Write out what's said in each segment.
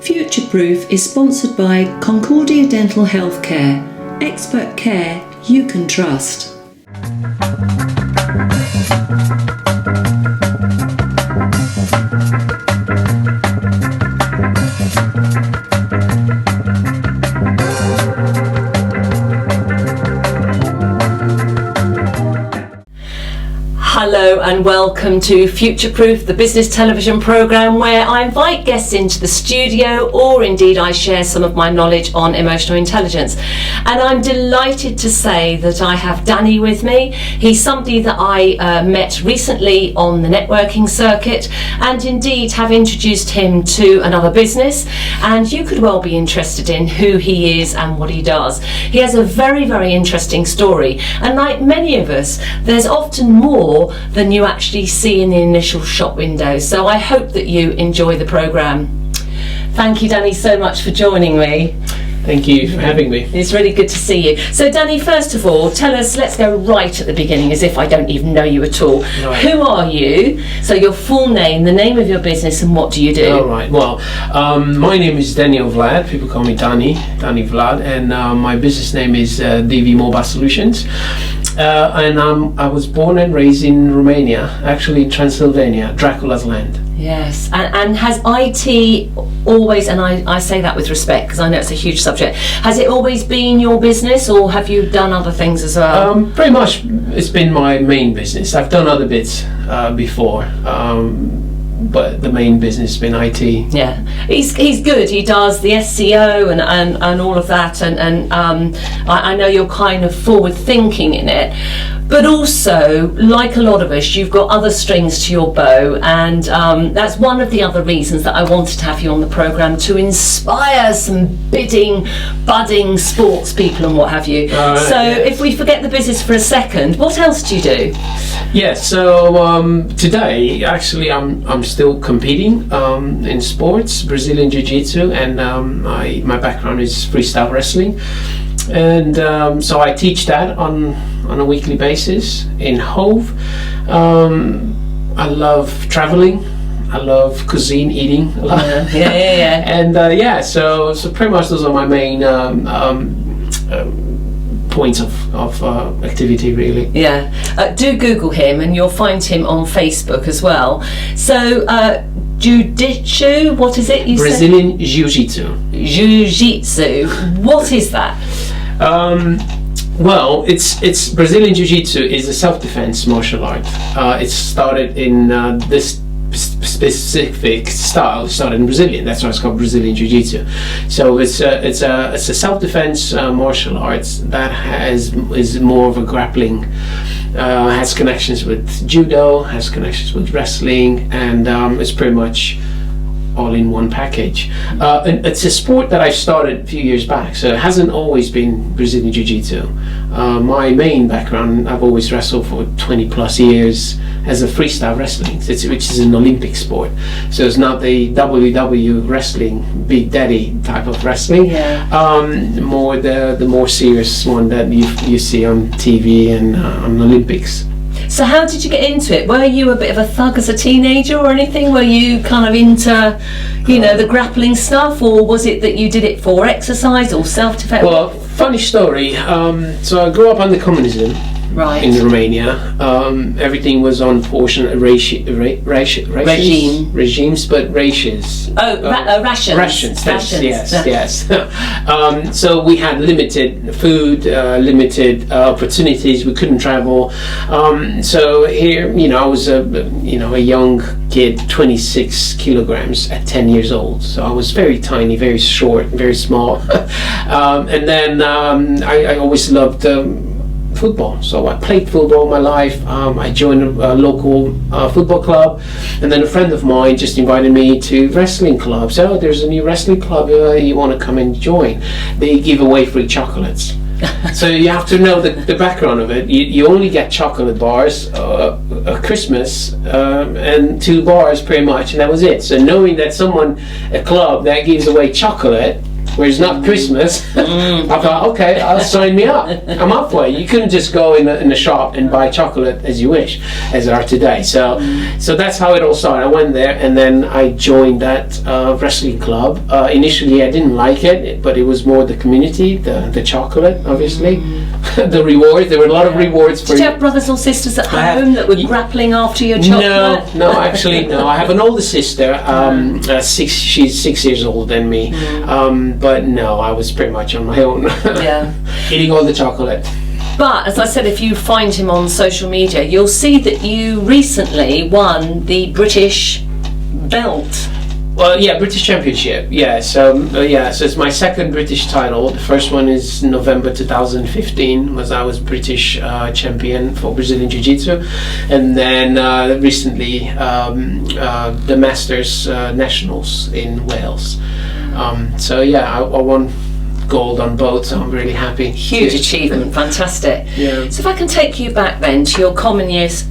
Future-Proof is sponsored by Concordia Dental Healthcare, expert care you can trust. Hello and welcome to Future-Proof, the business television programme where I invite guests into the studio, or indeed I share some of my knowledge on emotional intelligence. And I'm delighted to say that I have Danny with me. He's somebody that I met recently on the networking circuit, and indeed have introduced him to another business, and you could well be interested in who he is and what he does. He has a very, very interesting story, and like many of us, there's often more than you actually see in the initial shop window. So I hope that you enjoy the programme. Thank you, Danny, so much for joining me. Thank you for having me. It's really good to see you. So Danny, first of all, tell us, let's go right at the beginning, as if I don't even know you at all. Right. Who are you? So your full name, the name of your business, and what do you do? All right. Well, my name is Daniel Vlad. People call me Danny Vlad, and my business name is DV Mobile Solutions. And I was born and raised in Romania, actually in Transylvania, Dracula's land. Yes, and has IT always, and I say that with respect because I know it's a huge subject, has it always been your business, or have you done other things as well? Pretty much it's been my main business. I've done other bits before, but the main business has been IT. Yeah, he's good. He does the SEO and all of that, and I know you're kind of forward thinking in it. But also, like a lot of us, you've got other strings to your bow, and that's one of the other reasons that I wanted to have you on the programme, to inspire some budding sports people and what have you. If we forget the business for a second, what else do you do? Yeah, so today, actually, I'm still competing in sports, Brazilian Jiu-Jitsu, and my background is freestyle wrestling. And so I teach that on a weekly basis in Hove. I love traveling. I love cuisine, eating a lot. Yeah. And so pretty much those are my main points of activity, really. Yeah, do Google him and you'll find him on Facebook as well. So JiuJitsu, what is it you Brazilian Jiu-Jitsu. JiuJitsu, what is that? Well, it's Brazilian Jiu-Jitsu is a self-defense martial art. It started in this specific style. It started in Brazilian. That's why it's called Brazilian Jiu-Jitsu. So it's a self-defense martial arts that is more of a grappling. Has connections with judo, has connections with wrestling, and it's pretty much all in one package. And it's a sport that I started a few years back, so it hasn't always been Brazilian Jiu-Jitsu. My main background, I've always wrestled for 20 plus years as a freestyle wrestling, which is an Olympic sport. So it's not the WW wrestling, Big Daddy type of wrestling. Yeah. More the more serious one that you see on TV and on Olympics. So how did you get into it? Were you a bit of a thug as a teenager or anything? Were you kind of into, the grappling stuff, or was it that you did it for exercise or self-defense? Well, funny story. So I grew up under communism. Right. In Romania, everything was on portion regimes, but rations. Rations. Yes. So we had limited food, limited opportunities. We couldn't travel. So here, I was a young kid, 26 kilograms at 10 years old. So I was very tiny, very short, very small. And then I always loved football, so I played football all my life. I joined a local football club, and then a friend of mine just invited me to wrestling club. So there's a new wrestling club, you want to come and join? They give away free chocolates. So you have to know the background of it. You only get chocolate bars at Christmas, and 2 bars pretty much, and that was it. So knowing that a club that gives away chocolate, where it's not Christmas, I thought, okay, I'll sign me up. I'm up for it. You couldn't just go in a shop and buy chocolate as you wish, as they are today. So that's how it all started. I went there, and then I joined that wrestling club. Initially, I didn't like it, but it was more the community, the chocolate, obviously, the rewards. There were a lot of rewards for. Did you have brothers or sisters at home that were grappling after your chocolate? No, actually, no. I have an older sister. She's 6 years older than me. But no, I was pretty much on my own. Eating all the chocolate. But as I said, if you find him on social media, you'll see that you recently won the British belt. Well, yeah, British Championship. Yeah, so it's my second British title. The first one is November 2015, I was British champion for Brazilian Jiu-Jitsu, and then recently the Masters Nationals in Wales. So yeah, I won gold on both, so I'm really happy. Huge achievement, fantastic. Yeah. So if I can take you back then to your communist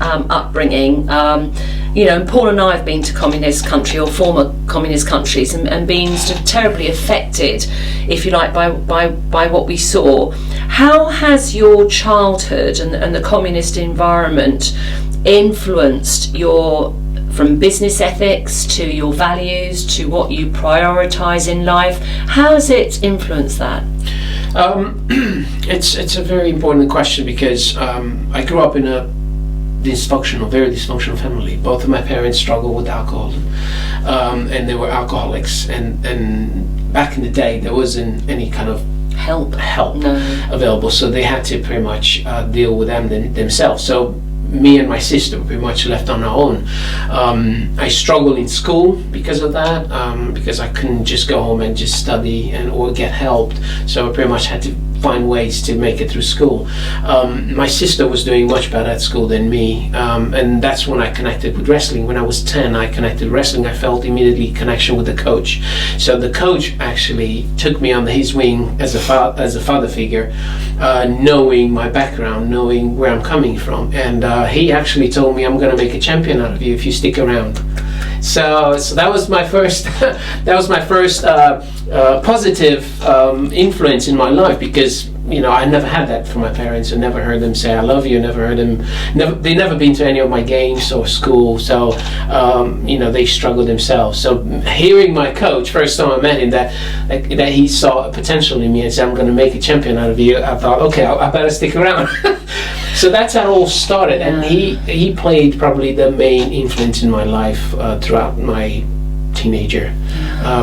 upbringing, and Paul and I have been to communist country or former communist countries and been sort of terribly affected, if you like, by what we saw. How has your childhood and the communist environment influenced your, from business ethics to your values to what you prioritise in life? How has it influenced that? It's a very important question because I grew up in a very dysfunctional family. Both of my parents struggled with alcohol, and they were alcoholics. And back in the day, there wasn't any kind of help available, so they had to pretty much deal with them themselves. So me and my sister were pretty much left on our own. I struggled in school because of that, because I couldn't just go home and just study or get helped. So I pretty much had to find ways to make it through school. My sister was doing much better at school than me, and that's when I connected with wrestling. When I was 10, I connected with wrestling. I felt immediately connection with the coach. So the coach actually took me under his wing as a father figure, knowing my background, knowing where I'm coming from, and he actually told me, I'm going to make a champion out of you if you stick around. So that was my first positive influence in my life, because I never had that from my parents. I never heard them say I love you. Never heard them. They never been to any of my games or school. So they struggled themselves. So hearing my coach, first time I met him, that he saw a potential in me and said, I'm going to make a champion out of you, I thought, okay, I better stick around. So that's how it all started, and he played probably the main influence in my life throughout my teenager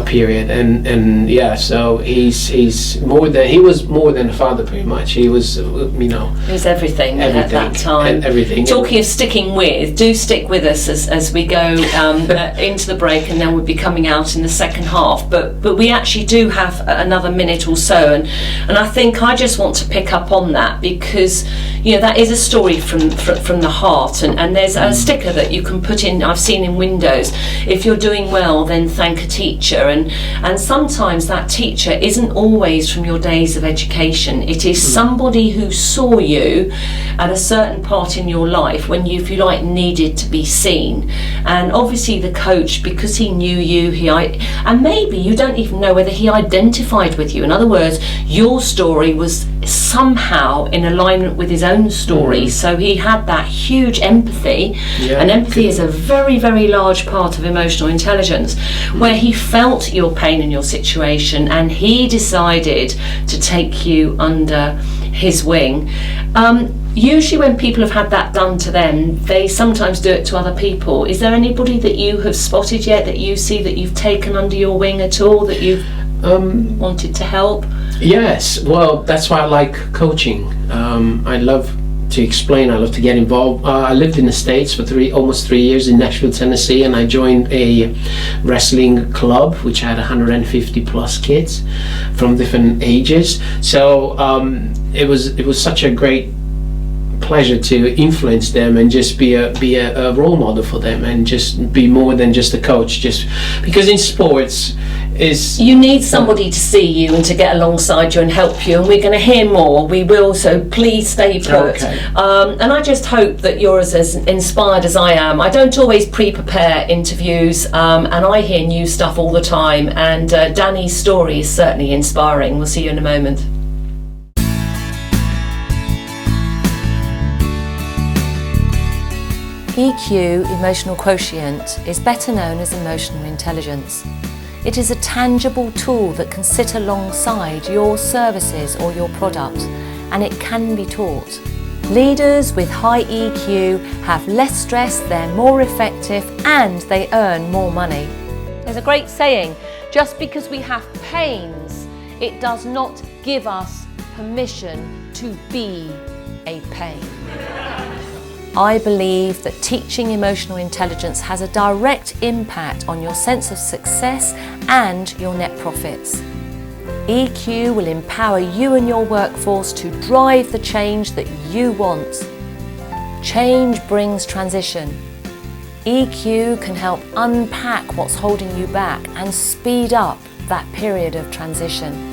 period, and yeah, so he was more than a father, pretty much. He was he was everything at that time. Everything. Talking of sticking with, do stick with us as we go into the break, and then we'll be coming out in the second half. But we actually do have another minute or so, and I think I just want to pick up on that, because that is a story from the heart, and there's a sticker that you can put in. I've seen in windows. If you're doing well, then thank a teacher, and sometimes that teacher isn't always from your days of education. It is somebody who saw you at a certain part in your life when you, if you like, needed to be seen. And obviously the coach, because he knew you, and maybe you don't even know whether he identified with you. In other words, your story was somehow in alignment with his own story, so he had that huge empathy, and empathy is a very, very large part of emotional intelligence, where he felt your pain and your situation, and he decided to take you under his wing. Usually when people have had that done to them, they sometimes do it to other people. Is there anybody that you have spotted yet, that you see that you've taken under your wing at all, that you've wanted to help? Yes, well, that's why I like coaching. I love to explain, I love to get involved. I lived in the States for almost 3 years in Nashville, Tennessee, and I joined a wrestling club which had 150 plus kids from different ages. So it was such a great pleasure to influence them and just be a role model for them, and just be more than just a coach. Just because in sports you need somebody to see you and to get alongside you and help you, and we're going to hear more. We will, so please stay put. Okay. And I just hope that you're as inspired as I am. I don't always pre-prepare interviews, and I hear new stuff all the time, and Danny's story is certainly inspiring. We'll see you in a moment. EQ, emotional quotient, is better known as emotional intelligence. It is a tangible tool that can sit alongside your services or your product, and it can be taught. Leaders with high EQ have less stress, they're more effective, and they earn more money. There's a great saying, just because we have pains, it does not give us permission to be a pain. I believe that teaching emotional intelligence has a direct impact on your sense of success and your net profits. EQ will empower you and your workforce to drive the change that you want. Change brings transition. EQ can help unpack what's holding you back and speed up that period of transition.